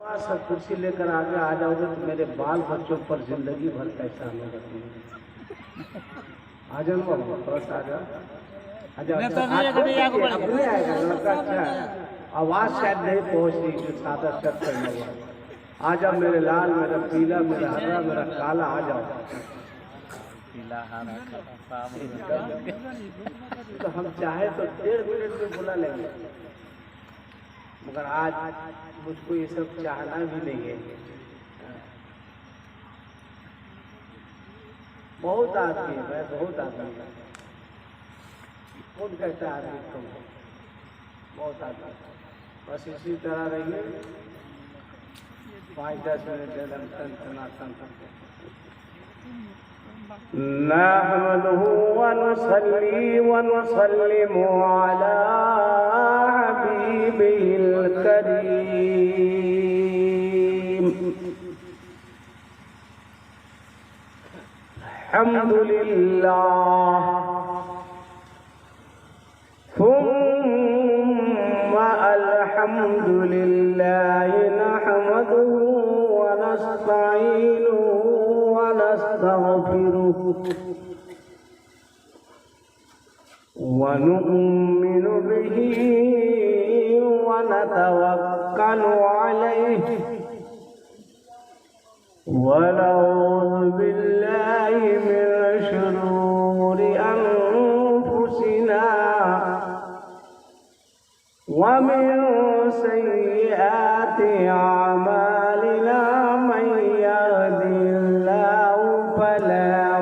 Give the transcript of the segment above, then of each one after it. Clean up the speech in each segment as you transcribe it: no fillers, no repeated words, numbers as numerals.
सब कुर्सी लेकर आगे आ जाओगे तो मेरे बाल बच्चों पर जिंदगी भर कैसा होगा। आ जाओ बाबू, बस आ जाओ, आ जाओ। अब नहीं आएगा लड़का, अच्छा आवाज शायद नहीं पहुंच रही जो सादा शर्ट पहना हुआ। आ जाओ मेरे लाल, मेरा पीला, मेरा हरा, मेरा काला, आ जाओ। तो हम चाहे तो 1.5 मिनट में बुला लेंगे, मगर आज मुझको ये सब चाहना भी नहीं है। बहुत आदमी है, मैं बहुत आदमी है। कौन कहता है आदमी तुम? बहुत आदमी। बस इसी तरह रहिए, 5-10 मिनट नहमदुहु व नुसल्ली व नुसल्लिमु अला हबीबिल करीम। अल्हम्दुलिल्लाह सुम्मा अल्हम्दुलिल्लाह नहमदुहु व नस्तईनुहु व नस्तगफिरुहु व नु'मिनु बिही व नतवक्कलु अलैहि व नऊज़ु बिल्लाहि मिन शुरूरि अनफुसिना व मिन सय्यिआति अअमालिना मन यहदिहिल्लाहु फला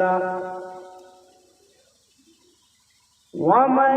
लहु व मन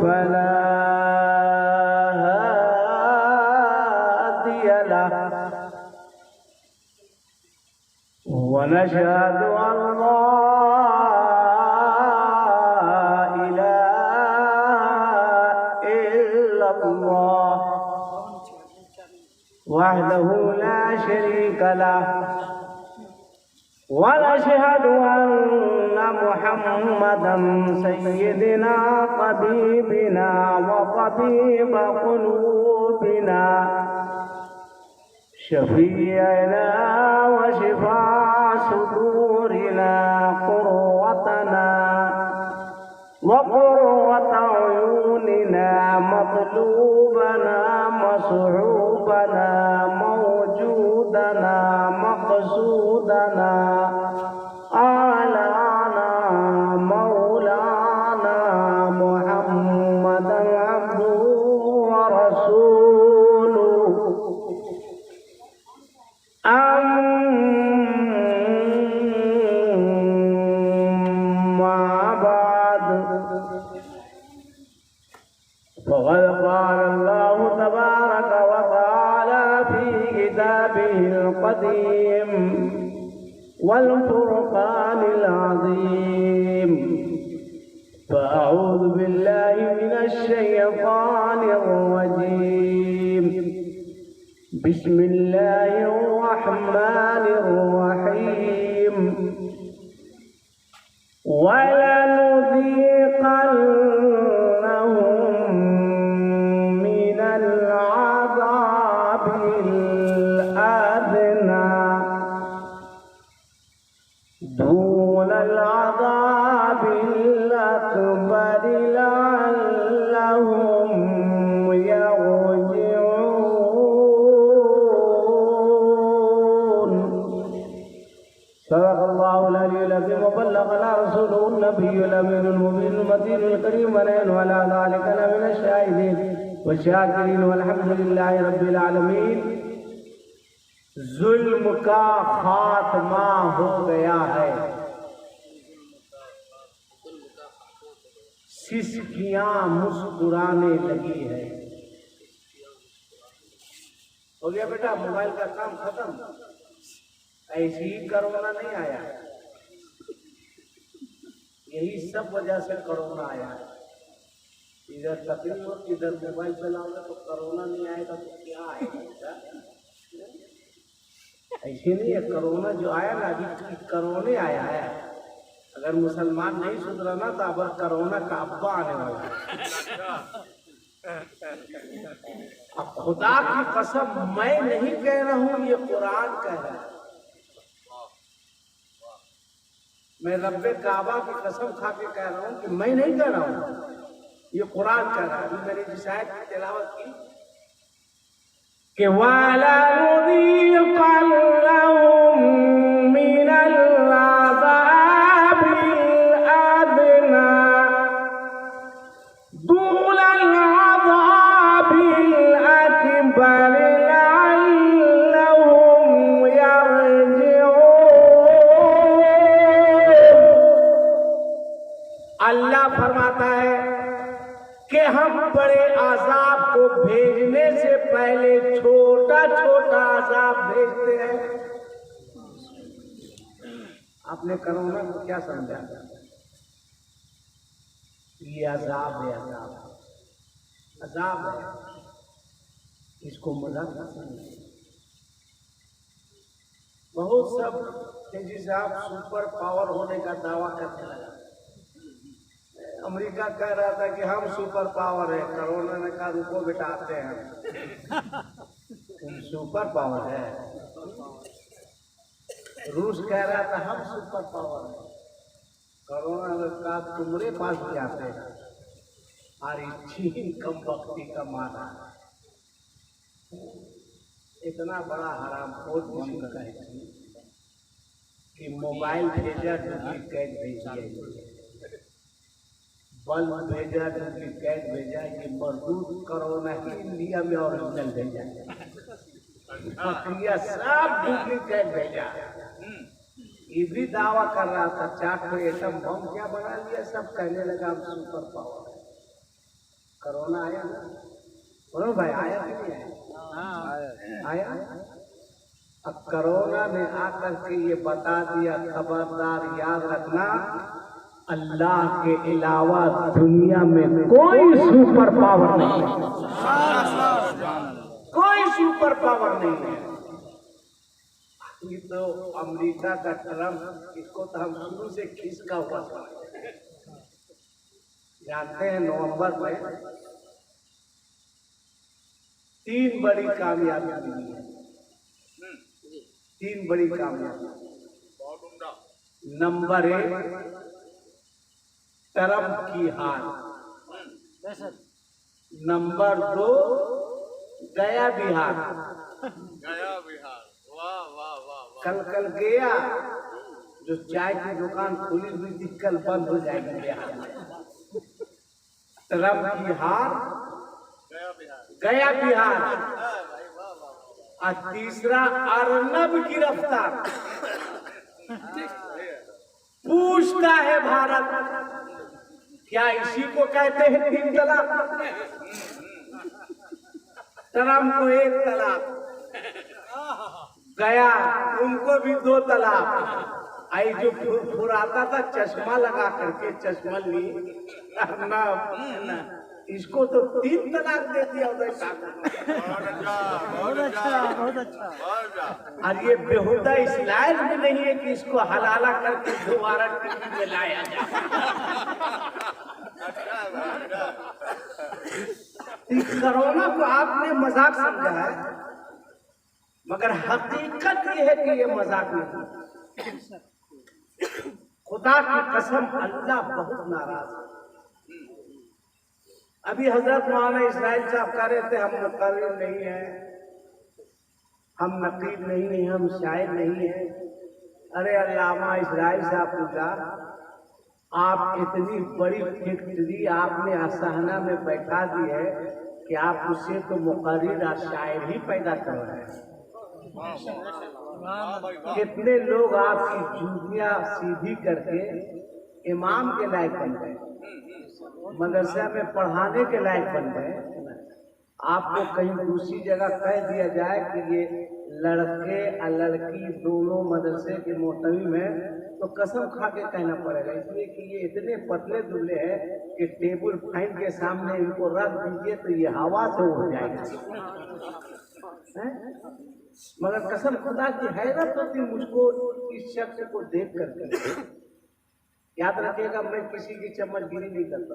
फला हादिय लहु व नशहदु अन ला वहदहु ला शरीक लहु व नशहदु अन्ना मुहम्मदन सय्यिदना तबीबिना व तबीब क़ुलूबिना शफीअना व शिफाअ सुदूरिना क़ुर्रतना व क़ुर्रत अयूनिना मत्लूबना मसऊबना मौजूदना मक़सूदना आलाना मौलाना मुहम्मदन अब्दुहु व रसूलुहु अम्मा बाद फ़क़द क़ाल अल्लाहु तबारक व तआला फ़ी किताबिहिल क़दीम वल फ़ुरक़ानिल अज़ीम। फ़अऊज़ु बिल्लाहि मिनश शैतानिर रजीम। बिस्मिल्लाहिर रहमानिर रहीम। वलनुज़ीक़न्नहुम मिनल अज़ाबिल अदना दूनल अज़ाबिल अकबर लअल्लहुम यरजिऊन। सदक़ल्लाहुल अलीयुल अज़ीम व बल्लग़ना रसूलुहुन नबियुल अमीनुल मुबीनुल मतीनुल करीम व नहनु अला ज़ालिका लमिनश शाहिदीन व शाकिरीन वल्हम्दुलिल्लाहि रब्बिल आलमीन। जुल्म का खात्मा हो गया है, सिसकियां मुस्कुराने लगी है। हो गया बेटा, मोबाइल का काम खत्म। ऐसे ही कोरोना नहीं आया, यही सब वजह से कोरोना आया है। इधर तकलीफ हो, इधर मोबाइल चलाओगे तो कोरोना नहीं आएगा तो क्या आएगा? ऐसे नहीं है। कोरोना जो आया ना, अभी कोरोना आया है। अगर मुसलमान नहीं सुधरा ना तो अब कोरोना का अब्बा आने वाला है। अब खुदा की कसम मैं नहीं कह रहा हूं, ये कुरान कह रहा है। मैं रब्बे काबा की कसम खा के कह रहा हूं कि मैं नहीं कह रहा हूं, ये कुरान कह रहा है। अभी मैंने जिस आयत की तिलावत की कि वाला अल्लाह फरमाता है कि हम बड़े आजाब को भेजने से पहले छोटा छोटा आजाब भेजते हैं। आपने कोरोना को क्या समझा? ये अजाब है, अजाब है, इसको मजाक ना समझिए। बहुत सब तेजी से आप सुपर पावर होने का दावा करने लगा। अमेरिका कह रहा था कि हम सुपर पावर है, कोरोना ने कहा रुको बेटा आते हैं, तुम सुपर पावर है। रूस कह रहा था हम सुपर पावर है, कोरोना ने कहा तुम्हारे पास भी आते हैं। और चीन कम वक्ती का मारा, इतना बड़ा हराम खोर किसी का है कि मोबाइल भेजा डुप्लीकेट भेजिए, बल्ब भेजा डुप्लीकेट भेजा, ये मजदूर कोरोना ही इंडिया में ओरिजिनल भेजा, प्रक्रिया सब डुप्लीकेट भेजा। ये भी दावा कर रहा था 4 एटम बम क्या बना लिया, सब कहने लगा हम सुपर पावर है। कोरोना आया ना, बोलो भाई आया कि नहीं आया? अब कोरोना ने आकर के ये बता दिया, खबरदार याद रखना, अल्लाह के अलावा दुनिया में कोई सुपर पावर नहीं है, कोई सुपर पावर नहीं है। ये तो अमेरिका का ट्रम्प, इसको तो हम शुरू से खिसका हुआ था। जानते हैं नवंबर में 3 बड़ी कामयाबी मिली है, 3 बड़ी कामयाबी। नंबर 1 ट्रम्प की हार, नंबर 2 गया बिहार। कल गया जो चाय की दुकान खुली हुई थी कल बंद हो जाएगी बिहार में। ट्रम्प की हार, गया बिहार। और तीसरा अर्नब गिरफ्तार। पूछता है भारत क्या इसी को कहते हैं 3 तलाक? ट्रम्प को 1 तलाक, गया उनको भी 2 तलाक। आई जो फुराता था चश्मा लगा करके, चश्मा ली ना, इसको तो 3 तलाक दे दिया। बहुत अच्छा। और ये बेहुदा इस लायक भी नहीं है कि इसको हलाला करके दोबारा टीवी में लाया जाए। कोरोना को आपने मजाक समझा है, मगर हकीकत ये है कि ये मजाक नहीं। खुदा की कसम अल्लाह बहुत नाराज है। अभी हजरत मौलाना इस्माइल साहब कह रहे थे हम मुकर्रिर नहीं है, हम नकीब नहीं है, हम शायर नहीं है। अरे अल्लामा इस्माइल साहब पूछा, आप इतनी बड़ी फैक्ट्री आपने आसाना में बैठा दी है कि आप उससे तो मुकर्रिर और शायर ही पैदा कर रहे हैं। कितने लोग आपकी जूतियां सीधी करके इमाम के लायक बन गए, मदरसा में पढ़ाने के लायक बन गए। आपको कहीं दूसरी जगह कह दिया जाए कि ये लड़के और लड़की दोनों मदरसे के मोहतमी में, तो कसम खा के कहना पड़ेगा, इसलिए कि ये इतने पतले दुबले हैं कि टेबल फैन के सामने इनको रख दीजिए तो ये हवा से उड़ जाएगा। मगर कसम खुदा की हैरत होती मुझको इस शख्स को देख करके। याद रखिएगा मैं किसी की चम्मचगिरी नहीं करता,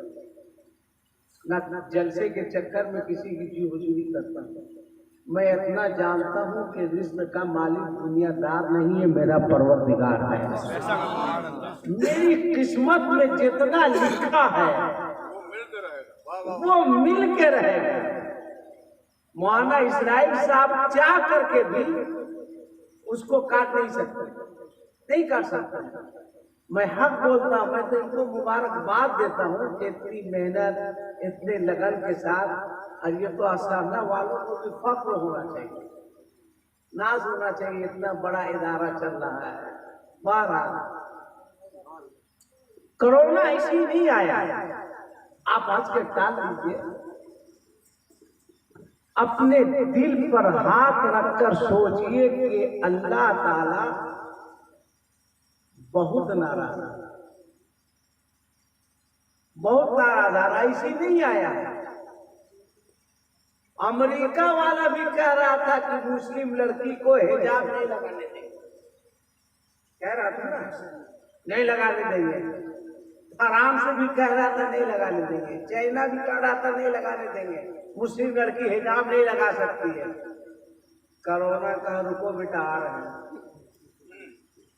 ना जलसे के चक्कर में किसी की जी हुजूरी करता हूँ। मैं इतना जानता हूँ कि रिज्क का मालिक दुनियादार नहीं है, मेरा परवरदिगार है। मेरी किस्मत में जितना लिखा है वो मिल के रहेगा। मौलाना इस्राइल साहब चाह करके भी उसको काट नहीं सकते, नहीं काट सकते। मैं हक बोलता हूँ, मैं तो इनको मुबारकबाद देता हूँ कि इतनी मेहनत, इतने लगन के साथ, और ये तो सामने वालों को भी फख्र होना चाहिए, नाज होना चाहिए, इतना बड़ा इदारा चल रहा है। बहरहाल कोरोना ऐसी नहीं आया, आप हंस के टाल दीजिए, अपने दिल पर हाथ रखकर सोचिए कि अल्लाह ताला बहुत नाराज, बहुत नाराज आ रहा, ऐसी नहीं आया। अमेरिका वाला भी कह रहा था कि मुस्लिम लड़की को हिजाब नहीं लगाने देंगे, कह रहा था ना, नहीं लगाने देंगे। फ्रांस से भी कह रहा था नहीं लगाने देंगे, चाइना भी कह रहा था नहीं लगाने देंगे, मुस्लिम लड़की हिजाब नहीं लगा सकती है। कोरोना का रुको बेटा आ रहे हैं,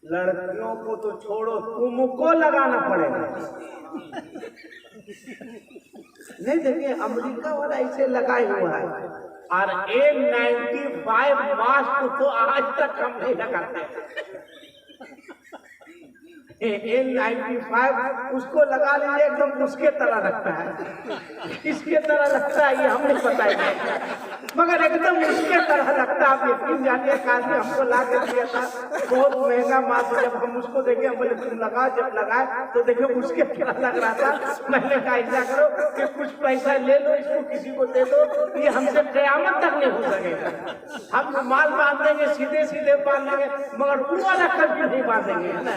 लड़कियों को तो छोड़ो, तुमको लगाना पड़ेगा। नहीं देखिए, अमेरिका वाला ऐसे लगाए हुआ है, और N95 मास्क तो आज तक हम नहीं लगाते। N95 उसको लगा लीजिए, एकदम उसके तरह लगता है, किसके तरह लगता है ये हम नहीं बताएंगे, मगर एकदम उसके तरह लगता है। आप यकीन जानिए, आदमी हमको ला के दिया था, बहुत महंगा मास्क, जब हम उसको देखे, हम बोले तुम लगा, जब लगाए तो देखे उसके तरह लग रहा था। मैंने कहा ऐसा करो कि कुछ पैसा ले लो, इसको किसी को दे दो, ये हमसे कयामत तक नहीं हो सकेगा। हम माल बांध देंगे, सीधे सीधे बांध देंगे, मगर वो वाला कभी नहीं बांधेंगे, है ना।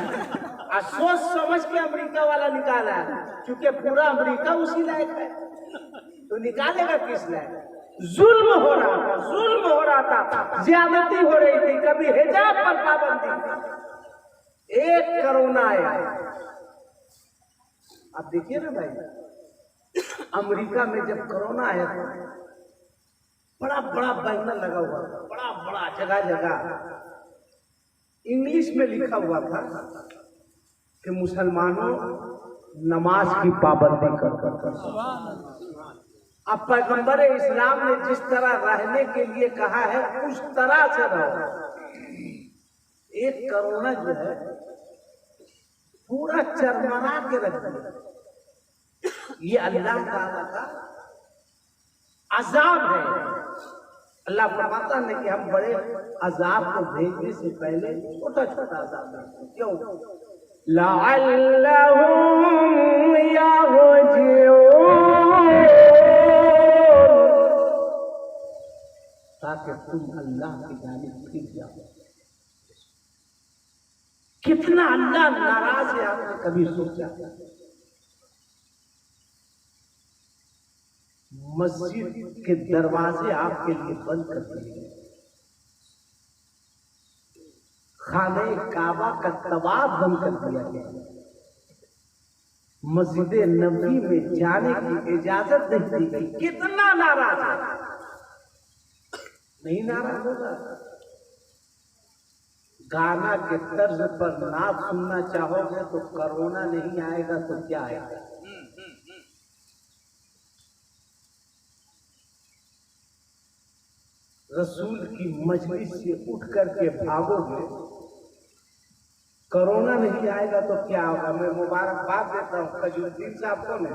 सोच समझ के अमेरिका वाला निकाला है, क्योंकि पूरा अमेरिका उसी लायक है, तो निकालेगा किस लायक। जुल्म हो रहा था, जुल्म हो रहा था, ज्यादती हो रही थी, कभी हिजाब पर पाबंदी, एक कोरोना आया। अब देखिए ना भाई, अमेरिका में जब कोरोना आया था, बड़ा बड़ा बैनर लगा हुआ था, बड़ा बड़ा जगह जगह इंग्लिश में लिखा हुआ था कि मुसलमानों नमाज की पाबंदी कर। अब पैगंबर इस्लाम ने जिस तरह रहने के लिए कहा है, उस तरह से रहो। एक कोरोना जो है पूरा चरमरा के रख दिया, ये अल्लाह ताला का अजाब है। अल्लाह फरमाता है कि हम बड़े अजाब को भेजने से पहले छोटा छोटा अजाब भेजते हैं। क्यों? लअल्लहुम यरजिऊन, ताकि तुम अल्लाह की जानिब फिर जाओ। कितना अल्लाह नाराज है, आपने कभी सोचा? मस्जिद के दरवाजे आपके लिए बंद कर दिए, खाने काबा का तवाफ बंद कर दिया गया, मस्जिद नबी में जाने की इजाजत नहीं दी गई। कितना नाराज है, नहीं नाराज होगा? गाना के तर्ज पर नाच सुनना चाहोगे तो कोरोना नहीं आएगा तो क्या आएगा? रसूल की मजलिस से उठ करके भागोगे, कोरोना नहीं आएगा तो क्या होगा? मैं मुबारकबाद देता हूँ तजुद्दीन साहब को, ने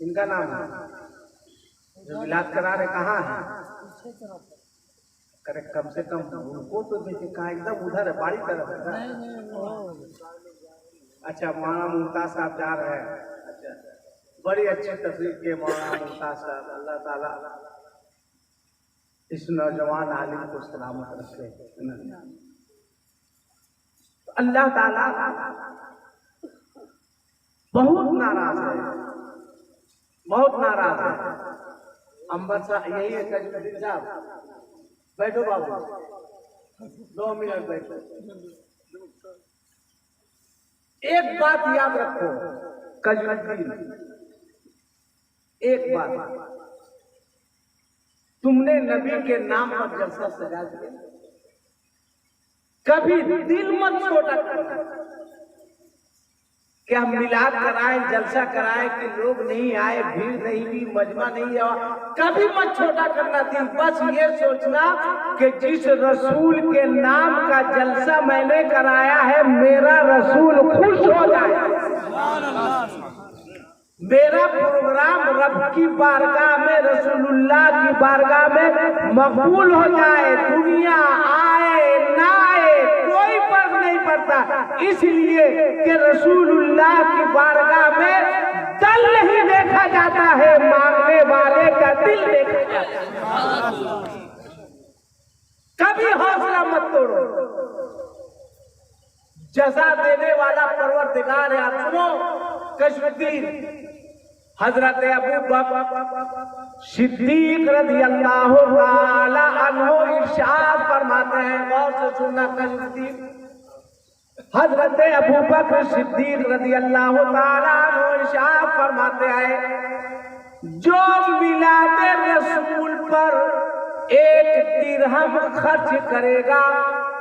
इनका नाम है, जो इलाज करा रहे, कहाँ है? करे कम से कम उनको तो देखिए, कहाँ एकदम उधर है, बाड़ी तरफ है। अच्छा, मौलाना मुमताज साहब जा रहे हैं। अच्छा, बड़ी अच्छी तकरीर के मौलाना मुमताज साहब, अल्लाह ताला इस नौजवान आलिम को सलामत रखे। अल्लाह ताला बहुत नाराज है, बहुत नाराज है। अंबर साहब यही है, तजुद्दीन साहब बैठो बाबू, 2 मिनट बैठो। एक बात याद रखो, तजुद्दीन एक बात, तुमने नबी के नाम पर जलसा सजा दिया, कभी दिल मत छोटा करना। क्या हम मिलाद कराए, जलसा कराए कि लोग नहीं आए, भीड़ नहीं हुई, मजमा नहीं आया, कभी मत छोटा करना दिल। बस ये सोचना कि जिस रसूल के नाम का जलसा मैंने कराया है, मेरा रसूल खुश हो जाए, मेरा प्रोग्राम रब की बारगाह में, रसूलुल्लाह की बारगाह में मकबूल हो जाए। दुनिया आए ना आए कोई फर्क नहीं पड़ता, इसलिए कि रसूलुल्लाह की बारगाह में दल नहीं देखा जाता है, मांगने वाले का दिल देखा जाता है। कभी हौसला मत तोड़ो, जज़ा देने वाला परवरदिगार है। आप सुनो, कश्मीर हजरत अबू बकर सिद्दीक रज़ियल्लाहु ताला अन्हु इरशाद फरमाते हैं, गौर से सुनना कश्मीर, हजरत अबू बकर सिद्दीक रज़ियल्लाहु ताला अन्हु इरशाद फरमाते हैं, जो मिलादे रसूल पर 1 दिरहम खर्च करेगा,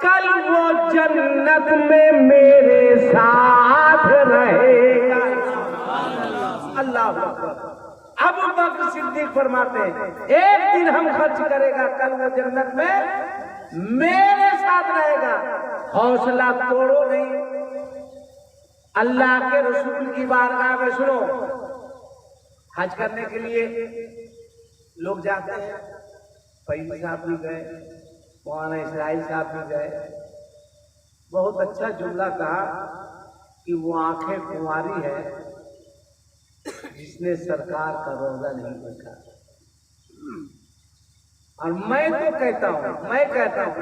कल वो जन्नत में मेरे साथ रहेगा। अल्लाह अबू बकर सिद्दीक फरमाते हैं, 1 दिरहम खर्च करेगा, कल वो जन्नत में मेरे साथ रहेगा। हौसला तोड़ो नहीं, अल्लाह के रसूल की बारगाह में सुनो, हज करने के लिए लोग जाते हैं, फैज़ साहब भी गए, मौलाना इसराइल साहब भी गए। बहुत अच्छा जुमला कहा कि वो आंखें कुंवारी है जिसने सरकार का रोजा नहीं देखा। और मैं तो कहता हूं, मैं कहता हूं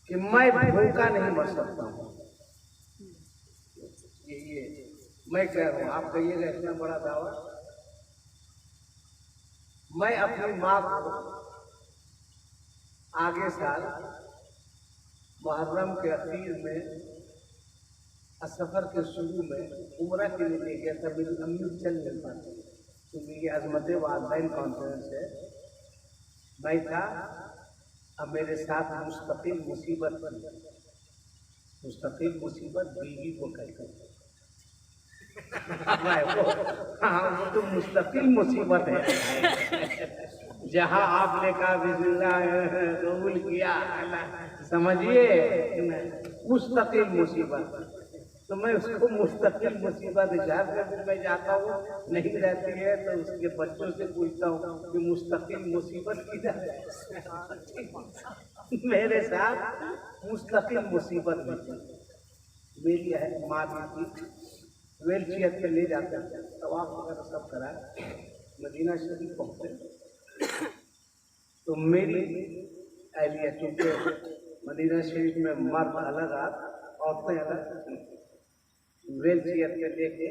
कि मैं भूखा नहीं मर सकता हूं। ये मैं कह रहा हूं, आप कहिएगा इतना बड़ा दावा। मैं अपनी माँ को आगे साल मुहर्रम के अखीर में, सफर के शुरू में उम्रा के लिए ले गया था। मेरी अम्मी चल नहीं पाती क्योंकि ये अजमत वालदैन कॉन्फ्रेंस है। मैं था, अब मेरे साथ मुस्तकिल मुसीबत बन, मुस्तकिल मुसीबत बीवी को कहते हैं। वो तो मुस्तकिल मुसीबत है जहाँ आपने कहा बिस्मिल्लाह कबूल किया, समझिए मुस्तकिल मुसीबत। तो मैं उसको मुस्तकिल मुसीबत घर में मैं जाता हूँ नहीं रहती है तो उसके बच्चों से पूछता हूँ कि मुस्तकिल मुसीबत किधर है। मेरे साथ मुस्तकिल मुसीबत मेरी है। माँ भी व्हील चेयर पे ले जाते हैं, तवाफ वगैरह सब करा, मदीना शरीफ पहुँचे तो मेरी अहलिया, चूँकि मदीना शरीफ में मर्द अलग औरतें अलग, व्हील चेयर पे लेके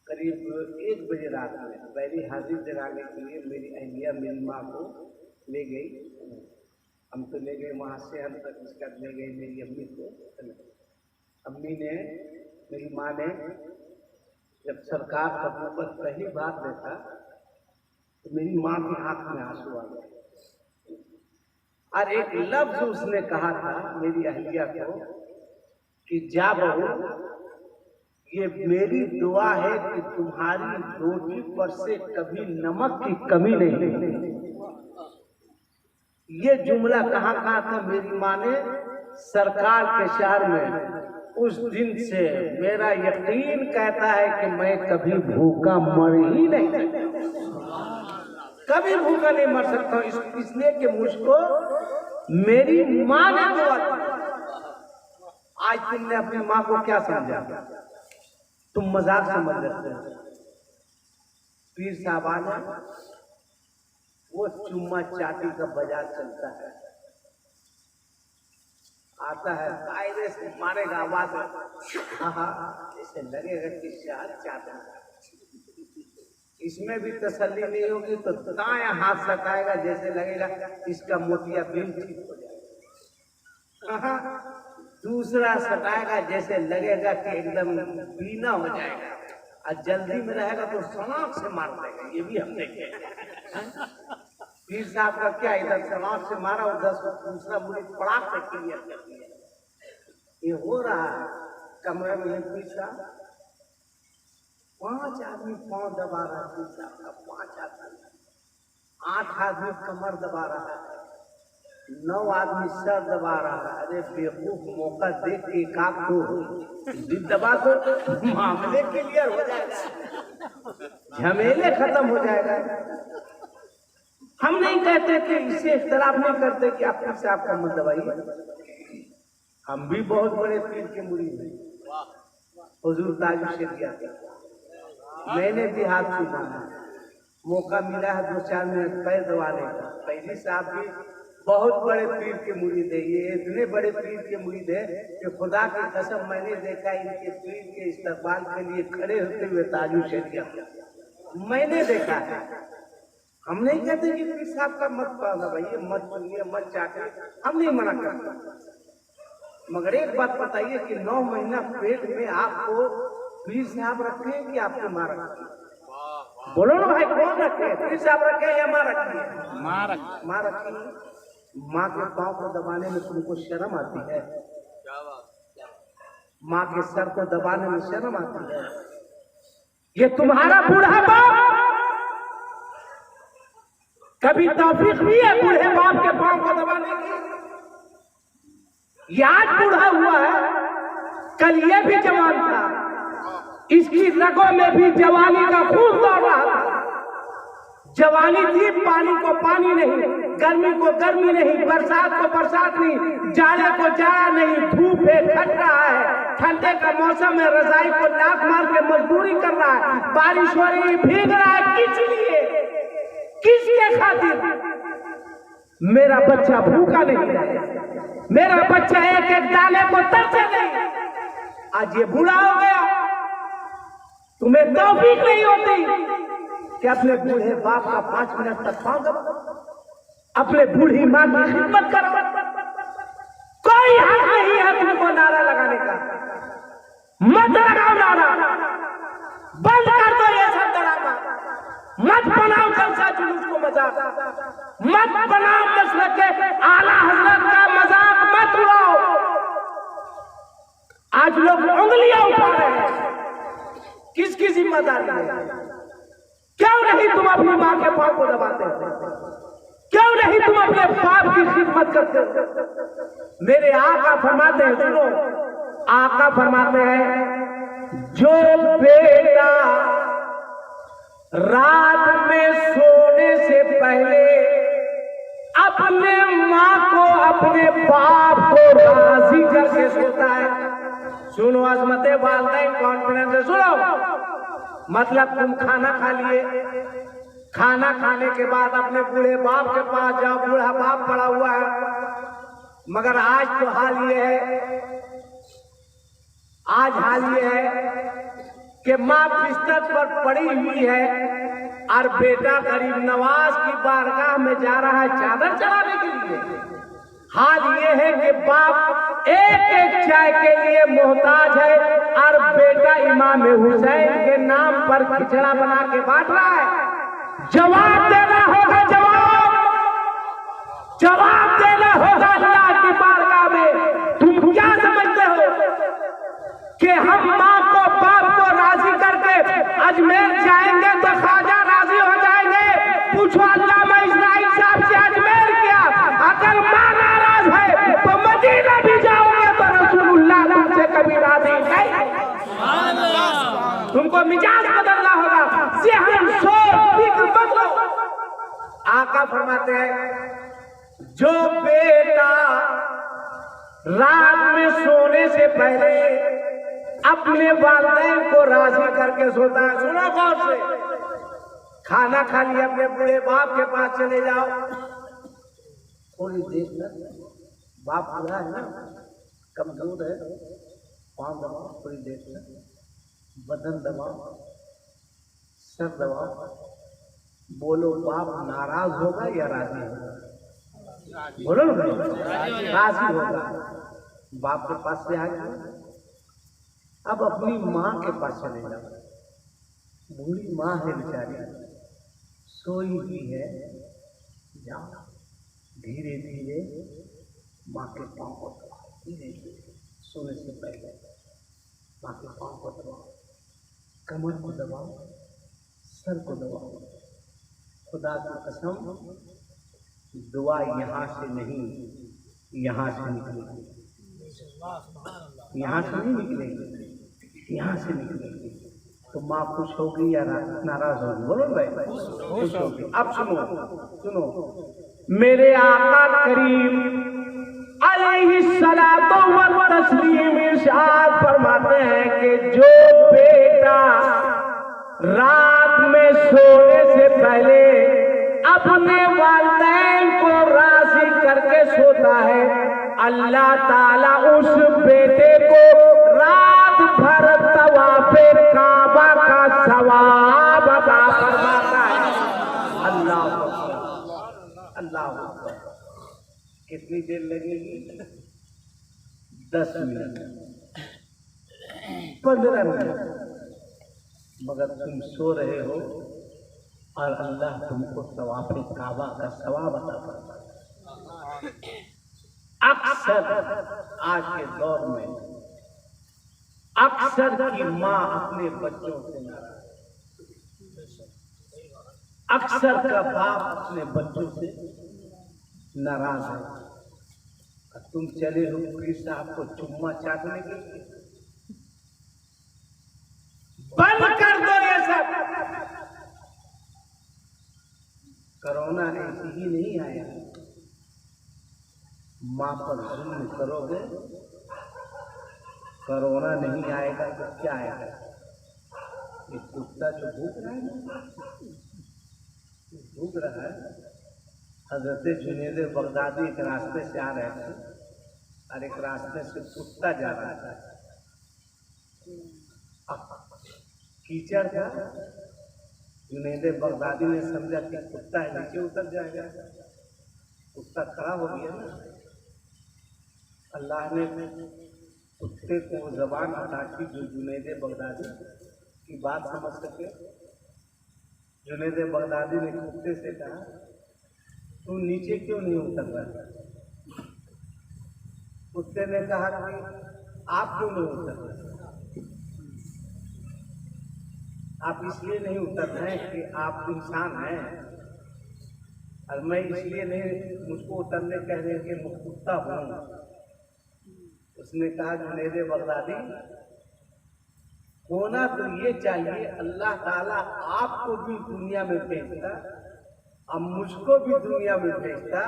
करीब 1 बजे रात में पहली हाजिर जगाने के लिए मेरी अहलिया मेरी माँ को ले गई। हम तो ले गए वहाँ से, हम तक उसका ले गई मेरी अम्मी को। अम्मी ने, मेरी माँ ने जब सरकार का ऊपर पहली बार देखा तो मेरी माँ की आंख में आंसू आ गए और एक लफ्ज उसने कहा था मेरी अहलिया को कि जा बहू, ये मेरी दुआ है कि तुम्हारी रोटी पर से कभी नमक की कमी नहीं। ये जुमला कहाँ कहा था मेरी माँ ने? सरकार के शहर में। उस दिन से मेरा यकीन कहता है कि मैं कभी भूखा मर ही नहीं, कभी भूखा नहीं मर सकता हूँ, इसलिए कि मुझको मेरी माँ ने दुआ दी। आज तुमने अपनी माँ को क्या समझा? तुम मजाक समझ रहे हो। पीर साहब आना, वो चुम्मा चाटी का बाजार चलता है, आता है कायदे से मारेगा आवाज, ऐसे लगेगा कि शायद चाहता है। इसमें भी तसल्ली नहीं होगी तो दाएं हाथ सटाएगा, जैसे लगेगा इसका मोतिया बिल ठीक हो जाएगा। दूसरा सटाएगा जैसे लगेगा कि एकदम बीना हो जाएगा, और जल्दी में रहेगा तो सलाख से मार देगा। ये भी हम देखे। पीर साहब का क्या, इधर सलाख से मारा, उधर दूसरा मुड़ी पड़ाक से क्लियर कर दिया। ये हो रहा है कमरे में। पीर साहब 5 आदमी पांव दबा रहा है, पीर साहब का 5 आदमी, 8 आदमी कमर दबा रहा है, 9 आदमी सर दबा रहा है। अरे बेवकूफ, मौका देख के काक तो दबा दो, मामले क्लियर हो जाएगा, झमेले खत्म हो जाएगा। हम नहीं कहते कि इससे इख्तलाफ नहीं करते कि आप से आपका मत दबाइए। हम भी बहुत बड़े पीर के मुरीद हैं। हुजूर ताजू से गया, मैंने भी हाथ छूमा, मौका मिला है 2-4 मिनट पैर दबाने का। पहली साहब भी बहुत बड़े पीर के मुरीद है। ये इतने बड़े पीर के मुरीद है कि खुदा की कसम मैंने देखा इनके पीर के इस्तकबाल के लिए खड़े होते हुए ताजू से गया, मैंने देखा है। हम नहीं कहते कि पीर साहब का मत पाना भाई, मत सुनिए, मत चाटे, हम नहीं मना करते। मगर एक बात बताइए कि 9 महीना पेट में आपको पीर साहब रखे कि आपने माँ रखी? बोलो ना भाई, कौन रखे? पीर साहब रखे या माँ रखी? माँ रखी। माँ के पाँव को दबाने में तुमको शर्म आती है? माँ के सर को दबाने में शर्म आती है? ये तुम्हारा बूढ़ा बाप कभी तौफीक हुई है बूढ़े बाप के पांव को दबाने की? ये आज बूढ़ा हुआ है, कल ये भी जवान था, इसकी रगों में भी जवानी का खून दौड़ रहा था। जवानी थी, पानी को पानी नहीं, गर्मी को गर्मी नहीं, बरसात को बरसात नहीं, जाड़े को जाड़ा नहीं, धूप है खट रहा है, ठंडे का मौसम है, रजाई को लात मार के मजदूरी कर रहा है, बारिश हो रही भीग रहा है, किस लिए, किसके खातिर? मेरा बच्चा भूखा नहीं रहे, मेरा बच्चा एक एक दाने को तरसे नहीं। आज ये बूढ़ा हो गया, तुम्हें तौफीक नहीं होती कि अपने बूढ़े बाप का 5 मिनट तक पाँव दबाओ, अपने बूढ़ी माँ की खिदमत करो। कोई हक नहीं है तुमको नारा लगाने का, मत लगाओ नारा, बंद कर दो ये सब ड्रामा, मत बनाओ जलसा जुलूस को मजाक, मत बनाओ मसलक के आला हजरत का मजाक मत उड़ाओ। आज लोग उंगलियां उठा रहे हैं, किसकी जिम्मेदारी है? क्यों नहीं तुम अपनी माँ के पाँव को दबाते हो? क्यों नहीं तुम अपने बाप की खिदमत करते हो? मेरे आका फरमाते हैं, सुनो, आका फरमाते हैं, जो बेटा रात में सोने से पहले अपने माँ को अपने बाप को राजी करके सोता है, सुनो अजमते वालिदैन, कॉन्फिडेंस से सुनो। मतलब तुम खाना खा लिए, खाना खाने के बाद अपने बूढ़े बाप के पास जाओ, बूढ़ा बाप पड़ा हुआ है, मगर आज तो हाल ये है, आज हाल ये है कि माँ बिस्तर पर पड़ी हुई है और बेटा गरीब नवाज की बारगाह में जा रहा है चादर चढ़ाने के लिए। हाल ये है कि बाप एक एक चाय के लिए मोहताज है और बेटा इमाम हुसैन के नाम पर खिचड़ा बना के बांट रहा है। जवाब देना होगा, जवाब देना होगा अल्लाह की बारगाह में। तुम क्या समझते हो कि हम माँ को बाप को राजी करके अजमेर जाएंगे तो ख्वाजा राजी हो जाएंगे? पूछो अल्लामा इस्माइल साहब से, अजमेर क्या, अगर माँ नाराज है तो मदीना भी जाओगे तो रसूलुल्लाह तुमसे कभी राजी नहीं। तुमको मिजाज बदलना होगा, ज़हन सोच फिक्र बदलो। आका फरमाते हैं, जो बेटा रात में सोने से पहले अपने वालिदैन को राजी करके सोता है, सुनो गौर से, खाना खा लिया, अपने बूढ़े बाप के पास चले जाओ, थोड़ी देर तक बाप बूढ़ा है ना, कमजोर है, पाँव दबाओ, थोड़ी देर तक बदन दबाओ, सर दबाओ, बोलो बाप नाराज होगा या राजी होगा? बोलो ना, राजी होगा। बाप के पास से आ गए, अब अपनी माँ के पास चले जाओ। बूढ़ी माँ है बेचारी, सोई हुई है, जाओ धीरे धीरे माँ के पाँव को दबाओ, धीरे धीरे सोने से पहले माँ के पाँव को दबाओ, कमर को दबाओ, सर को दबाओ। खुदा की कसम, दुआ यहाँ से नहीं, यहाँ से निकलेगी, यहाँ से नहीं निकलेगी, यहाँ से निकलेगी। तो माँ खुश होगी या नाराज होगी? बोलो भाई, खुश होगी। अब सुनो सुनो, मेरे आका करीम अलैहिस्सलातो व तस्लीम इरशाद फरमाते हैं कि जो बेटा रात में सोने से पहले अपने वालिदैन को राजी करके सोता है, अल्लाह ताला उस बेटे को रात भर तवाफ़े काबा का सवाब अता फरमाता है। अल्लाह अल्लाह। कितनी देर लगेगी? 10 मिनट, 15 मिनट, मगर तुम सो रहे हो और अल्लाह तुमको तवाफ़े काबा का सवाब अता फरमाता है। अक्सर आज के दौर में अक्सर की माँ अपने बच्चों से नाराज, अक्सर का बाप अपने बच्चों से नाराज है। और तुम चले हो पीर साहब को चुम्मा चाटने के लिए। बंद कर दो ये सब। कोरोना ऐसे ही नहीं आया, माँ पर जुल्म करोगे, कोरोना नहीं आएगा तो क्या आएगा? ये कुत्ता जो भूख रहा है, भूख रहा है। हजरत जुनैद बगदादी एक रास्ते से आ रहे थे और एक रास्ते से कुत्ता जा रहा था, कीचड़ था। जुनैद बगदादी ने समझा कि कुत्ता है, नीचे उतर जाएगा, कुत्ता खड़ा हो गया ना। अल्लाह ने कुत्ते को जबान अता की जो जुनैद बगदादी की बात समझ सके। जुनैद बगदादी ने कुत्ते से कहा, तू नीचे क्यों नहीं उतर रहा? कुत्ते ने कहा कि आप क्यों नहीं उतर रहे? आप इसलिए नहीं उतर रहे कि आप इंसान हैं, और मैं इसलिए नहीं मुझको उतरने कह रहे कि मैं कुत्ता हूँ। उसने कहा, जुनैद बगदादी, होना तो ये चाहिए, अल्लाह ताला आपको भी दुनिया में भेजता, अब मुझको भी दुनिया में भेजता,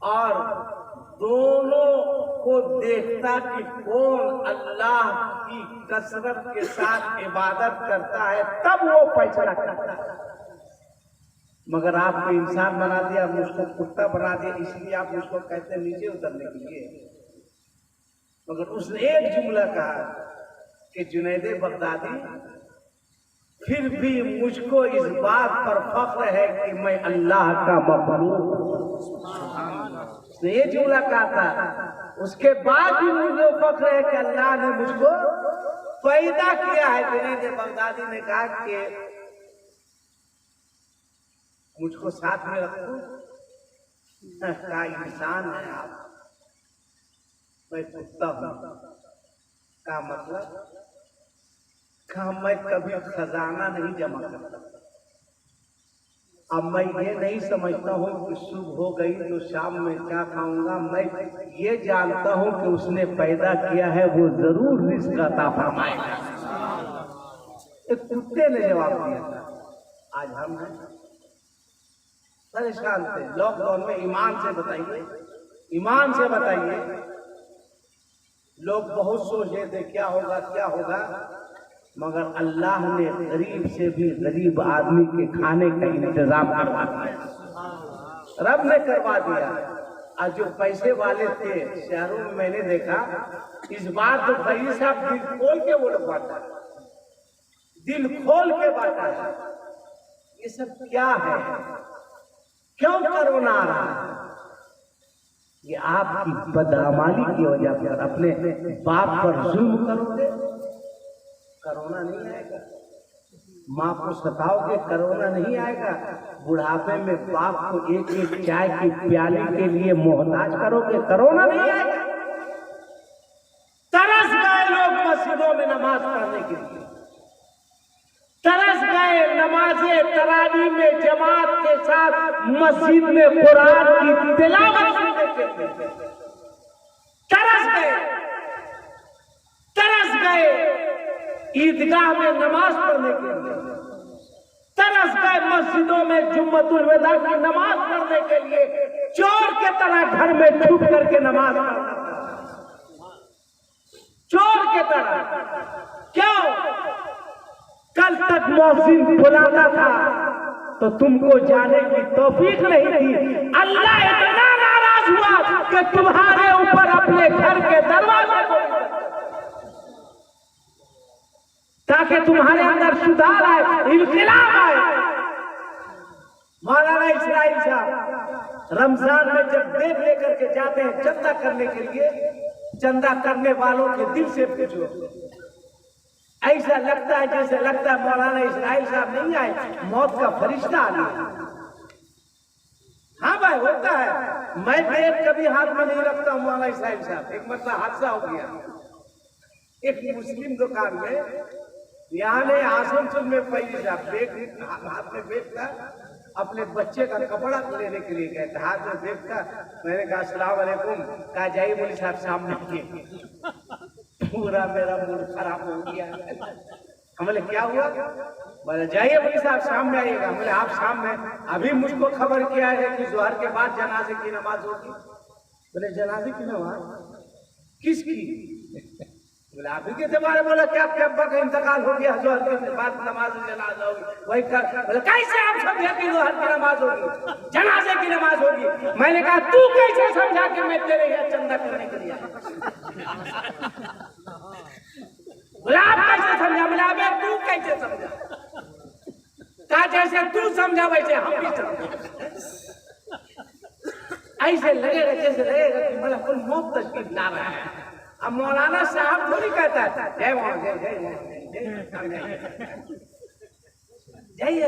और दोनों को देखता कि कौन अल्लाह की कसरत के साथ इबादत करता है, तब वो फैसला करता है। मगर आपको इंसान बना दिया, मुझको कुत्ता बना दिया, इसलिए आप मुझको कहते हैं नीचे उतरने के लिए। मगर उसने एक जुमला कहा कि जुनैद बगदादी, फिर भी मुझको इस बात पर फख्र है कि मैं अल्लाह का मखलूक हूं। उसने ये जुमला कहा था, उसके बाद भी मुझे फख्र है कि अल्लाह ने मुझको पैदा किया है। जुनैद बगदादी ने कहा कि मुझको साथ में रखो, का इंसान है आप, मैं कुत्ता हूं। का मतलब कहा, मैं कभी खजाना नहीं जमा करता। अब मैं ये नहीं समझता हूँ कि सुबह हो गई तो शाम में क्या खाऊंगा, मैं ये जानता हूँ कि उसने पैदा किया है, वो जरूर रिज़्क़ अता फरमाएगा। एक कुत्ते ने जवाब दिया था। आज हम परेशान थे लॉकडाउन में। ईमान से बताइए, ईमान से बताइए, लोग बहुत सोच रहे थे क्या होगा क्या होगा, मगर अल्लाह ने गरीब से भी गरीब आदमी के खाने का इंतजाम करवा दिया, रब ने करवा दिया। और जो पैसे वाले थे शहरों में, मैंने देखा इस बार तो भाई साहब दिल खोल के वो लोग बांटा, दिल खोल के बांटा है। ये सब क्या है? क्यों कोरोना आ रहा है? ये आपकी बदअमाली की वजह पर अपने बाप पर जुल्म करोगे, कोरोना नहीं आएगा। माँ को सताओगे, कोरोना नहीं आएगा। बुढ़ापे में बाप को एक एक चाय की प्याली के लिए मोहताज करोगे, कोरोना नहीं आएगा। तरस गए लोग मस्जिदों में नमाज पढ़ने के लिए, तरस गए नमाजे तरावी में जमात के साथ मस्जिद में कुरान की तिलावत सुनने के लिए तरस गए ईदगाह में नमाज पढ़ने के लिए, तरस गए मस्जिदों में जुम्मतुल विदा की नमाज पढ़ने के लिए, चोर के तरह घर में छुप करके नमाज पढ़ना, चोर के तरह। क्यों? कल तक मौसिन बुलाता था तो तुमको जाने की तौफीक नहीं थी। अल्लाह इतना नाराज हुआ कि तुम्हारे ऊपर अपने घर के दरवाजे खोल ताकि तुम्हारे अंदर सुधार आए, इनकलाब आए। मौलाना इस्माइल साहब रमजान में जब देख लेकर के जाते हैं चंदा करने के लिए, चंदा करने वालों के दिल से पूछो, ऐसा लगता है जैसे लगता है मौलाना इस्माइल साहब नहीं आए, मौत का फरिश्ता आ गया। हाँ भाई होता है। मैं पेट कभी हाथ में नहीं रखता हूँ मौलाना इस्माइल साहब। एक मतलब हादसा हो गया, एक मुस्लिम दुकान में, यहाँ ने आसनसोल में पैसे साहब हाथ में बैग था, अपने बच्चे का कपड़ा लेने के लिए गए थे, हाथ में बैग था। मैंने कहा अस्सलाम वालेकुम, कहा जाइए बोले साहब सामने किए। पूरा मेरा मूड खराब हो गया। हमने क्या हुआ? बोले जाइए बोले साहब सामने आइएगा। बोले आप सामने? अभी मुझको खबर किया है कि जोहर के बाद जनाजे की नमाज होगी। बोले जनाजे की नमाज किसकी? बोले आप ही के जमाने। बोला क्या अब्बा का इंतकाल हो गया, जोहर के बाद नमाज जनाजा होगी, वही कर। बोले कैसे आप समझे कि जोहर की नमाज होगी, जनाजे की नमाज होगी? मैंने कहा तू कैसे समझा कि मैं तेरे यहाँ चंदा करने के लिए? बोला आप कैसे समझा? बोला अबे तू कैसे समझा? कहा जैसे तू समझा वैसे हम भी समझे। ऐसे लगेगा जैसे लगेगा कि बड़ा कोई मौत तशरीफ ला रहा है। अब मौलाना साहब थोड़ी कहता है जय वहां जाइए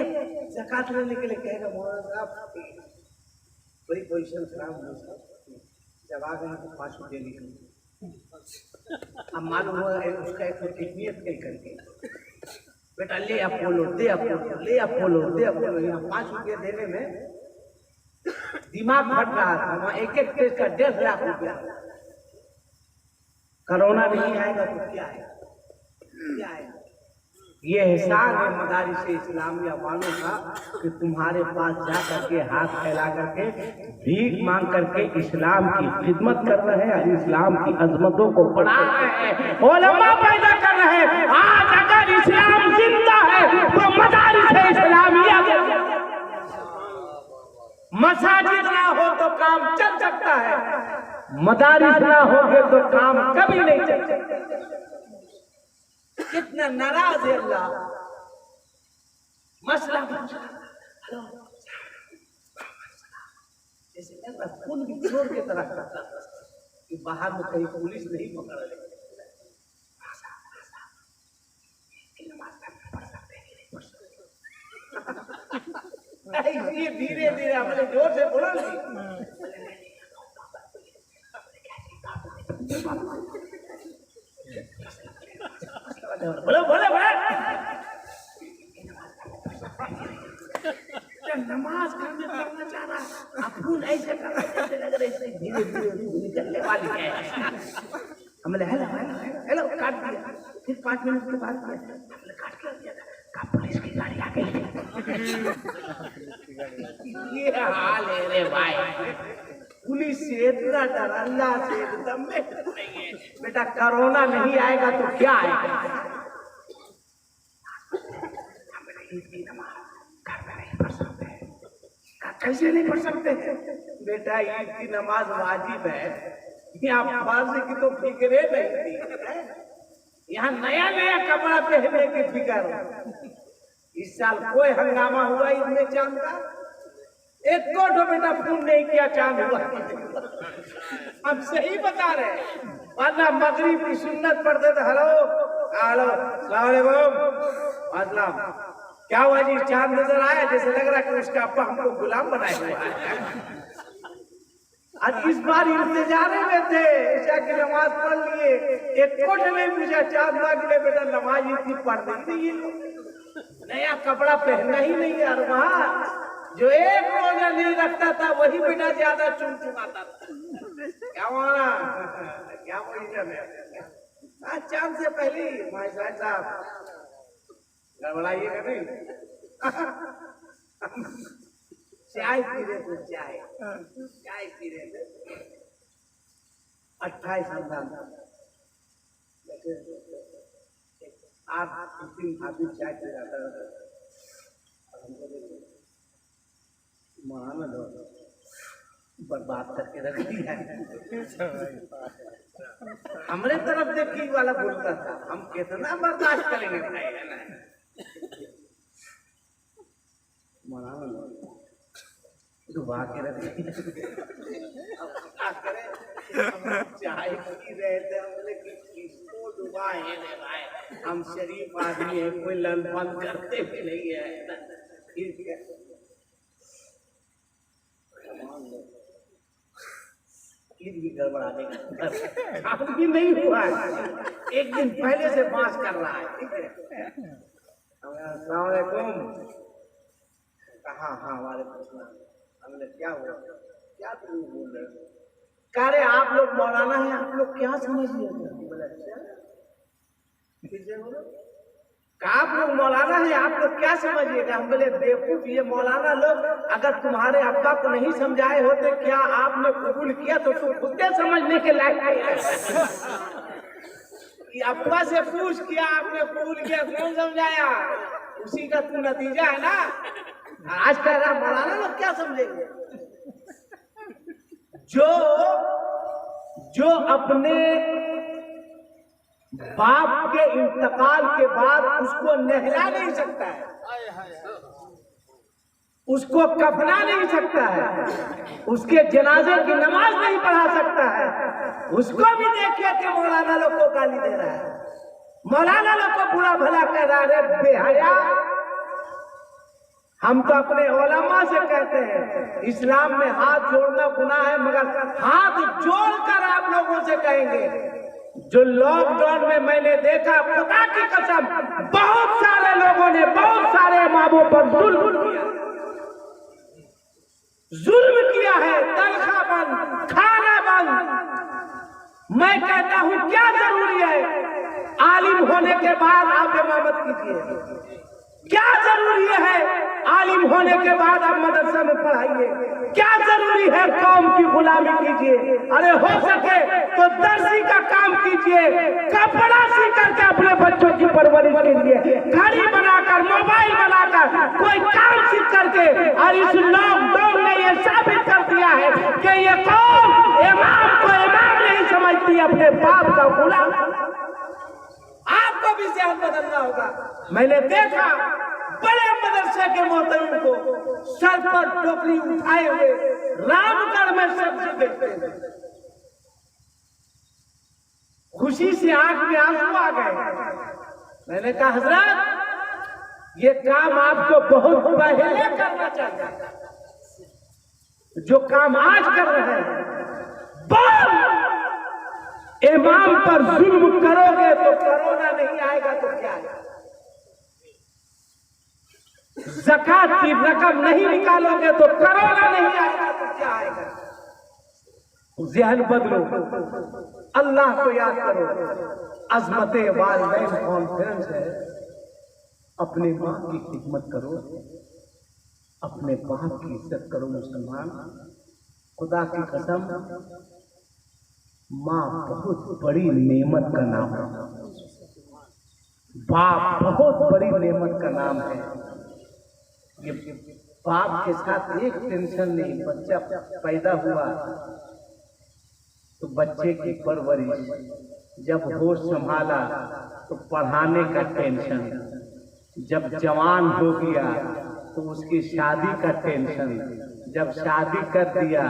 ज़कात लेने के लिए, कहेगा मौलाना साहब बड़ी पोजीशन खराब हो गई, जब आ गए तो 5 रुपये लिखे। अब मालूम हुआ उसका एक कितनीयत कहीं करके, बेटा ले अपोलो दे अपोलो, ले अपोलो दे अपोलो। यहाँ 5 रुपये देने में दिमाग फट रहा था। वहाँ एक एक टेस्ट का 1.5 लाख रुपया। कोरोना नहीं आएगा तो क्या आएगा? क्या आएगा? ये एहसान है मदारिस इस्लामिया वालों का कि तुम्हारे पास जा करके हाथ फैला करके भीख मांग करके इस्लाम की खिदमत कर रहे हैं, इस्लाम की अजमतों को बढ़ा रहे हैं, उलमा पैदा कर रहे हैं। आज अगर इस्लाम जिंदा है तो मदारिस इस्लामिया मसाजिद ना हो तो काम चल सकता है, मदारिस ना होगे तो काम कभी नहीं चल सकता। कितना नाराज है अल्लाह। मसला जैसे खून की चोर की तरह करता कि बाहर में कहीं पुलिस नहीं पकड़ ले। ये धीरे धीरे हमने जोर से बोला नहीं। बोलो बोलो बोलो। नमाज करना चाह रहा, अपून ऐसे कर रहा जैसे लग रहा है धीरे धीरे निकलने वाली है। हमने हेलो हेलो हेलो काट दिया। फिर 5 मिनट के बाद हमने काट कर दिया था, पुलिस की गाड़ी आ गई। ये हाल है रे भाई। पुलिस से इतना डर, अल्लाह से एकदम नहीं है। बेटा कोरोना नहीं आएगा तो क्या आएगा? कैसे नहीं पढ़ सकते? बेटा ईद की नमाज वाजिब है, यहाँ फांसी की तो फिक्रे नहीं थी। यहाँ नया नया कपड़ा पहनने की फिक्र। इस साल कोई हंगामा हुआ ईद में चांद का? एक को बेटा फोन नहीं किया, चांद हुआ। हम सही बता रहे हैं, वरना मगरिब की सुन्नत पढ़ते थे, हेलो हेलो अस्सलाम वालेकुम, मतलब क्या हुआ जी, चांद नजर आया, जैसे लग रहा कि उसका अब्बा हमको गुलाम बनाए हुआ है। आज इस बार इंतजारे में थे, ईशा की नमाज पढ़ लिए, एक कोट नहीं पूछा, चांद मांग ले बेटा, नमाज इतनी पढ़ नहीं, नया कपड़ा पहनना ही नहीं यार। वहाँ जो एक रोजा नहीं रखता था वही बेटा ज्यादा चुमचुमाता था। क्या माना, क्या पोजीशन है? चांद से पहले भाई साहब गड़बड़ाइएगा नहीं। चाय पी रहे थे, चाय पी रहे थे, 28 आप दिन चाय पी रहा था, माना बर्बाद करके रख दिया। हमारे तरफ देखी वाला बोलता था, हम कितना बर्दाश्त करेंगे भाई, है ना? डुबा के रख चाय पी रहे थे, हमने किसको डुबाए रे भाई, हम शरीफ आदमी है, कोई लंबन करते भी नहीं है। भी गड़बड़ा देगा, भी नहीं हुआ है, एक दिन पहले से बांस कर रहा है, ठीक है? अस्सलाम वालेकुम, हाँ वालेकुम सलाम, हमने क्या हुआ, क्या तुम बोल रहे हो? कह रहे आप लोग मौलाना है, आप लोग क्या समझ लिए? आप लोग मौलाना है, आप लोग क्या समझिएगा? हम बोले बेवकूफ, ये मौलाना लोग अगर तुम्हारे अब्बा को नहीं समझाए होते, क्या आपने कबूल किया तो तुम खुद समझने के लायक है। अब्बा से पूछ किया, आपने कबूल किया, कौन समझाया? उसी का तो नतीजा है ना। आज कह रहा मौलाना लोग क्या समझेंगे? जो अपने बाप के इंतकाल के बाद उसको नहला नहीं सकता है, उसको कफना नहीं सकता है, उसके जनाजे की नमाज नहीं पढ़ा सकता है, उसको भी देखिए कि मौलाना लोग को गाली दे रहा है, मौलाना लोग को बुरा भला कह रहा है, बेहया। हम तो अपने उलमा से कहते हैं इस्लाम में हाथ जोड़ना गुनाह है, मगर हाथ जोड़कर आप लोगों से कहेंगे, जो लॉकडाउन में मैंने देखा, खुदा की कसम, बहुत सारे लोगों ने बहुत सारे इमामों पर जुल्म किया है, तनख्वाह बंद, खाना बंद। मैं कहता हूं क्या जरूरी है आलिम होने के बाद आप इमामत कीजिए? क्या जरूरी है आलिम होने के बाद आप मदरसा में पढ़ाइए? क्या जरूरी है कौम की गुलामी कीजिए? अरे हो सके तो दर्जी का काम कीजिए, कपड़ा सी करके अपने बच्चों की परवरिश कीजिए, घड़ी बनाकर, मोबाइल बनाकर, कोई काम सीख करके। और इस लॉकडाउन ने ये साबित कर दिया है कि ये कौम इमाम को इमाम नहीं समझती, अपने बाप का गुलाम। आपको भी ज़हन बदलना होगा। मैंने देखा बड़े मदरसे के मोहतरम को सर पर टोकरी उठाए हुए रामगढ़ में सब्जी बेचते थे, खुशी से आंख में आंसू आ गए। मैंने कहा हजरत ये काम आपको बहुत पहले करना चाहिए, जो काम आज कर रहे हैं। इमाम पर जुल्म करोगे तो कोरोना नहीं आएगा तो क्या आएगा? ज़कात की रकम नहीं निकालोगे तो कोरोना नहीं आएगा तो क्या आएगा? ज़हन बदलो, अल्लाह को याद करो। अज़मते वालिदैन कॉन्फ्रेंस है, अपने माँ की खिदमत करो, अपने बाप की इज्जत करो। मुसलमान, खुदा की कसम, माँ बहुत बड़ी नेमत का नाम है, बाप बहुत बड़ी नेमत का नाम है। ये बाप के साथ एक टेंशन नहीं, बच्चा पैदा हुआ तो बच्चे की परवरिश, जब होश संभाला तो पढ़ाने का टेंशन, जब जवान हो गया तो उसकी शादी का टेंशन, जब शादी कर दिया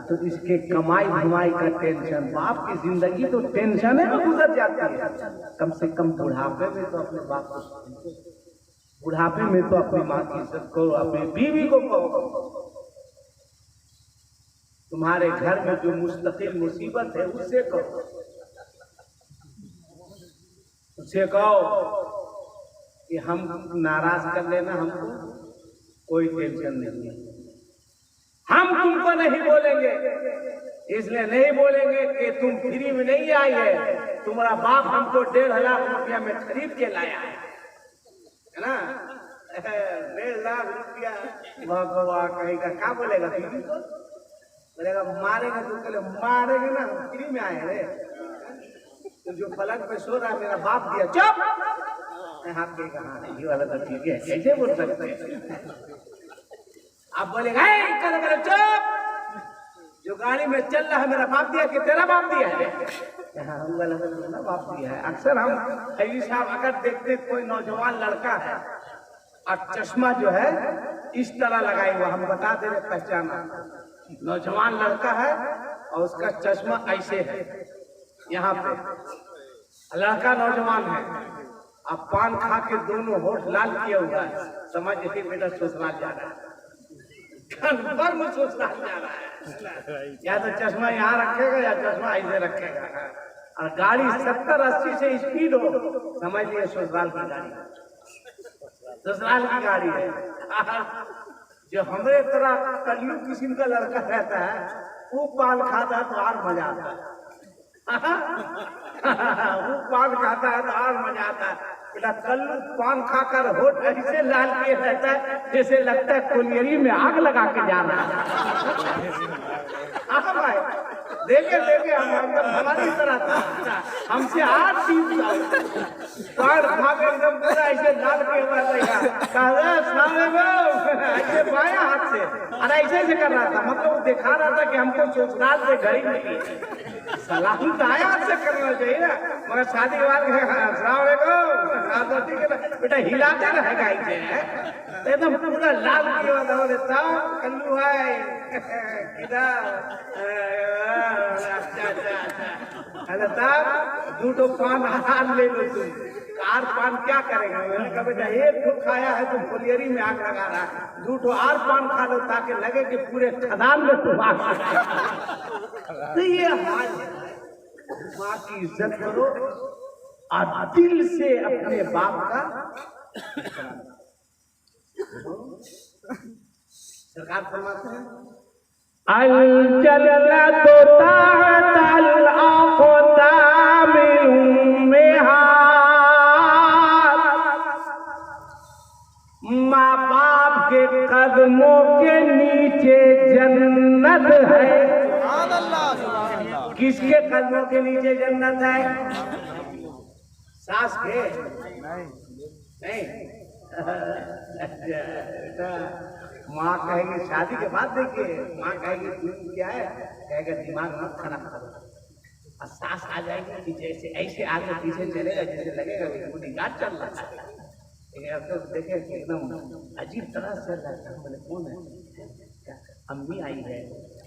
तो इसके कमाई धमाई का टेंशन, बाप की जिंदगी तो टेंशन में गुजर जाती है। कम से कम बुढ़ापे में तो अपने बाप को, बुढ़ापे में तो अपनी माँ की इज्जत करो, अपनी बीवी को कहो। तुम्हारे घर में जो मुस्तकिल मुसीबत है उससे कहो, उससे कहो कि हम नाराज कर लेना, हमको कोई टेंशन नहीं है, हम तुमको नहीं बोलेंगे। इसलिए नहीं बोलेंगे कि तुम फ्री में नहीं आई है, तुम्हारा बाप हमको 1.5 लाख रुपया में खरीद के लाया है ना। 1.5 लाख रुपया भगवा कहेगा, क्या बोलेगा? बीवी को बोलेगा मारेगा, तो बोले मारेंगे ना, फ्री में आए रे। तो जो पलंग पे सो रहा है मेरा बाप दिया, चुप। हाथ के कहा ये वाला तो ठीक है, कैसे बोल सकते हैं आप? बोलेगा चुप, जो गाड़ी में चल रहा है मेरा बाप दिया कि तेरा बाप दिया है? हम वाला तो बाप दिया है। अक्सर हम खैरी साहब अगर देखते कोई नौजवान लड़का है और चश्मा जो है इस तरह लगाए हुआ, हम बता दे रहे पहचाना, नौजवान लड़का है और उसका चश्मा ऐसे है यहाँ पे, लड़का नौजवान है, अब पान खा के दोनों होठ लाल किया हुआ है, समझ के बेटा ससुराल जा रहा है, कंफर्म ससुराल जा रहा है। या तो चश्मा यहाँ रखेगा या चश्मा ऐसे रखेगा, और गाड़ी 70-80 से स्पीड हो, समझ लिए ससुराल की गाड़ी, ससुराल की गाड़ी है। जो हमारे तरह कलयुग किस्म का लड़का रहता है वो पान खाता है तो और मजा आता है। वो पान खाता है तो और मजा आता है। बेटा कल्लू पान खाकर होठ ऐसे लाल किए रहता है जैसे लगता है कोलियरी में आग लगा के जा रहा है। भाई देखे देखे हम हमारी तरह था, हमसे आज पान खा के एकदम पूरा ऐसे लाल किए हुआ ऐसे बाया हाथ से और ऐसे कर रहा था, मतलब वो दिखा रहा था कि हमको ससुराल से घड़ी मिली। सलाम दाया हाथ से करना चाहिए ना, मगर शादी के बाद बेटा हिलाते रहेगा ऐसे, एकदम पूरा लाल किया हुआ था। कल्लू है दूधो पान हाथ ले लो तुम, आर पान क्या करेगा? मैंने कहा बेटा एक तो खाया है तुम कोलियरी में आग लगा रहा है, दूधो आर पान खा लो ताकि लगे कि पूरे खदान में तुम आग लगा। तो ये हाल है, माँ की इज्जत करो और दिल से अपने बाप का। सरकार फरमाते हैं माँ बाप के कदमों के नीचे जन्नत है। किसके कदमों के नीचे जन्नत है? सास के नहीं। माँ कहेगी शादी के बाद देखिए, माँ कहेगी तुम क्या है, कहेगा दिमाग मत खराब करो, और सास आ जाएगी कि जैसे ऐसे आगे पीछे चलेगा जैसे लगेगा गुड़ीगाट चल रहा है। अब तो देखे एकदम अजीब तरह से लगता है। बोले कौन है? अम्मी आई है।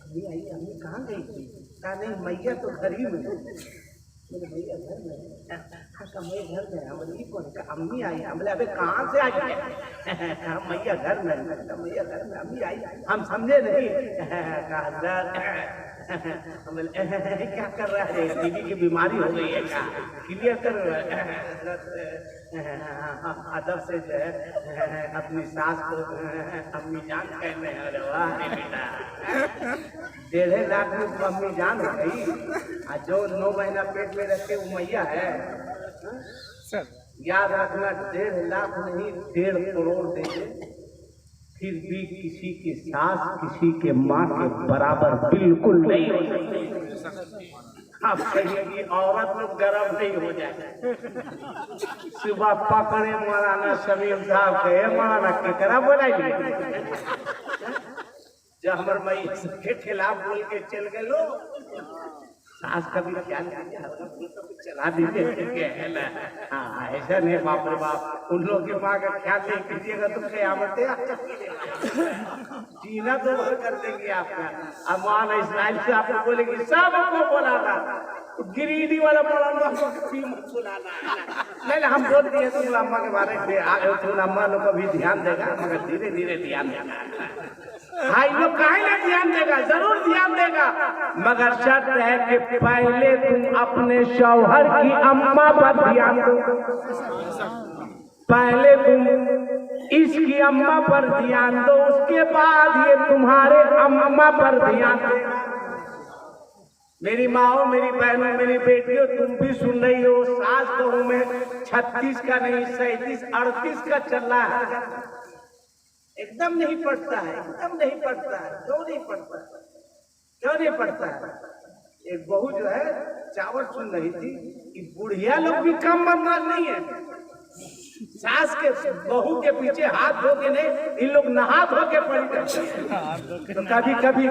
अम्मी आई, अम्मी कहाँ गई थी? कहा नहीं मैया तो घर ही में। बोले मैया घर में? मैं घर में। हम बोले कौन? अम्मी आई। हम बोले अबे कहाँ से आई है? मैया घर में। मैया घर में अम्मी आई, हम समझे नहीं। हम बोले क्या कर रहा है? टीवी की बीमारी हो गई है क्या? क्लियर कर अदब से जो है अपनी सास को अम्मी जान कहने हैं। अरे वाह बेटा, 1.5 लाख में अम्मी जान हो गई, और जो 9 महीना पेट में रखे वो मैया है। याद रखना 1.5 लाख नहीं 1.5 करोड़ दे दे, फिर भी किसी की सास किसी के माँ के बराबर बिल्कुल नहीं हो सकती। आप कहिए औरत लोग गर्म नहीं हो जाए। सुबह पकड़े मौलाना शमीम साहब के, मौलाना केकरा बोलाइए जब हमारे मई के खिलाफ बोल के चल गए लोग, सास का भी ख्याल चला दीजिए है ना। हाँ ऐसा नहीं बाप रे बाप, उन लोग की माँ का ख्याल नहीं कीजिएगा तो कयामत जीना तो वो कर देंगे आपका। अब मान स्टाइल से आपको बोलेगी सबको बोलाना, गिरिडीह वाला बोलाना मत बुलाना। नहीं हम बोल दिए तो अम्मा के बारे में अम्मा लोग को भी ध्यान देगा, मगर धीरे धीरे ध्यान देगा। हाँ लोग काहे ध्यान देगा, जरूर ध्यान देगा, मगर शर्त है कि पहले तुम अपने शौहर की अम्मा पर ध्यान दो, पहले तुम इसकी अम्मा पर ध्यान दो, उसके बाद ये तुम्हारे अम्मा पर ध्यान दो। मेरी माओ, मेरी बहनों, मेरी बेटियों, तुम भी सुन रही हो, सास बहू में 36 का नहीं 37 38 का चल रहा है। एकदम नहीं पड़ता है, एकदम नहीं पड़ता है। क्यों नहीं पड़ता है, क्यों नहीं पड़ता है? एक बहू जो है चावल सुन रही थी कि बुढ़िया लोग भी कम बदमाश नहीं है। सास के बहू के पीछे हाथ धो के नहीं, इन लोग नहा धो के पड़ जाते हैं। तो कभी कभी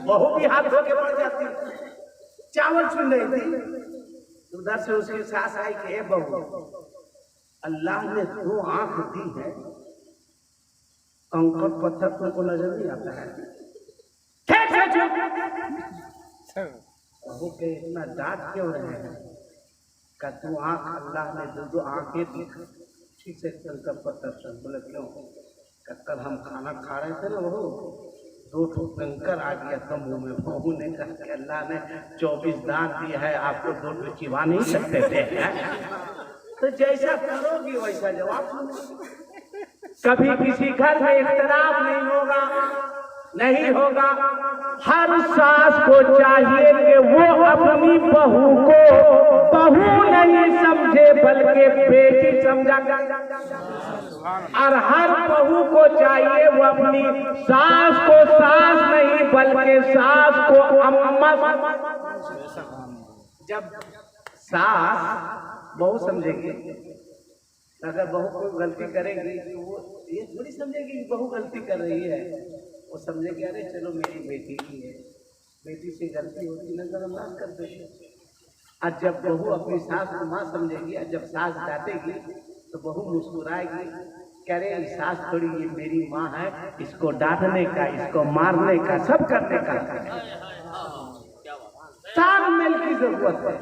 बहू भी हाथ धो के पड़ जाती है। चावल सुन रही थी, उधर से उसकी सास आई कि बहू, अल्लाह ने 2 आंख दी है, कंकड़ पत्थर तुमको नजर नहीं आता है? बहू के इतना डांट क्यों रहे हैं? का तू आंख अल्लाह ने 2 आंखें दी, ठीक से कंकड़ पत्थर से। बोले क्यों? कल हम खाना खा रहे थे ना बहू, 2 कंकर आ गया था मुंह में। बहू ने कहा कि अल्लाह ने 24 दांत दिया है, आपको 2 चिबा नहीं सकते थे। तो जैसा करोगी वैसा जवाब। कभी किसी घर में इख्तिलाफ नहीं होगा, नहीं होगा। हर सास को चाहिए कि वो अपनी बहू को बहू नहीं समझे बल्कि बेटी समझा, और हर बहू को चाहिए वो अपनी सास को सास नहीं बल्कि सास को अम्मा। जब सास बहू समझेगी, अगर बहू को गलती करेगी तो वो ये थोड़ी समझेगी कि बहू गलती कर रही है, वो समझेगी अरे चलो मेरी बेटी की है, बेटी से गलती होती नजरअंदाज कर देगी। और जब बहू अपनी सास को माँ समझेगी, और जब सास डांटेगी तो बहू मुस्कुराएगी, कह रहे सास थोड़ी ये मेरी माँ है, इसको डांटने का, इसको मारने का, सब करने का तालमेल की जरूरत है।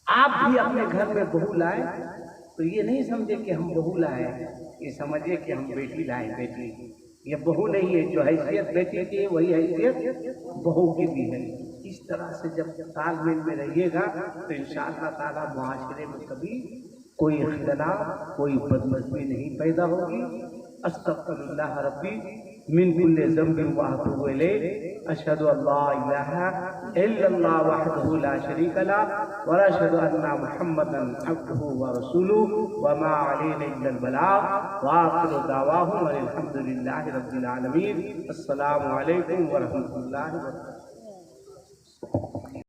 आप भी अपने घर में बहू लाए तो ये नहीं समझे कि हम बहू लाए, ये समझिए कि हम बेटी लाए। बेटी ये बहू नहीं है, जो हैसियत बेटी की है वही हैसियत बहू की भी है। इस तरह से जब तालमेल में रहिएगा तो इंशाअल्लाह ताला मुआशरे में कभी कोई इख्तिलाफ, कोई बदमज़गी नहीं पैदा होगी। अस्तग़फिरुल्लाह रब्बी मिन कुल्लि ज़ंबिन व अतूबु इलैहि, अशहदु अल्ला इलाहा इल्लल्लाह वहदहु ला शरीका लहु व अशहदु अन्ना मुहम्मदन अब्दुहु व रसूलुहु व मा अलैना इल्लल बलाग व आखिरु दावाहुम अल्हम्दुलिल्लाहि रब्बिल आलमीन। अस्सलामु अलैकुम व रहमतुल्लाहि व बरकातुहू।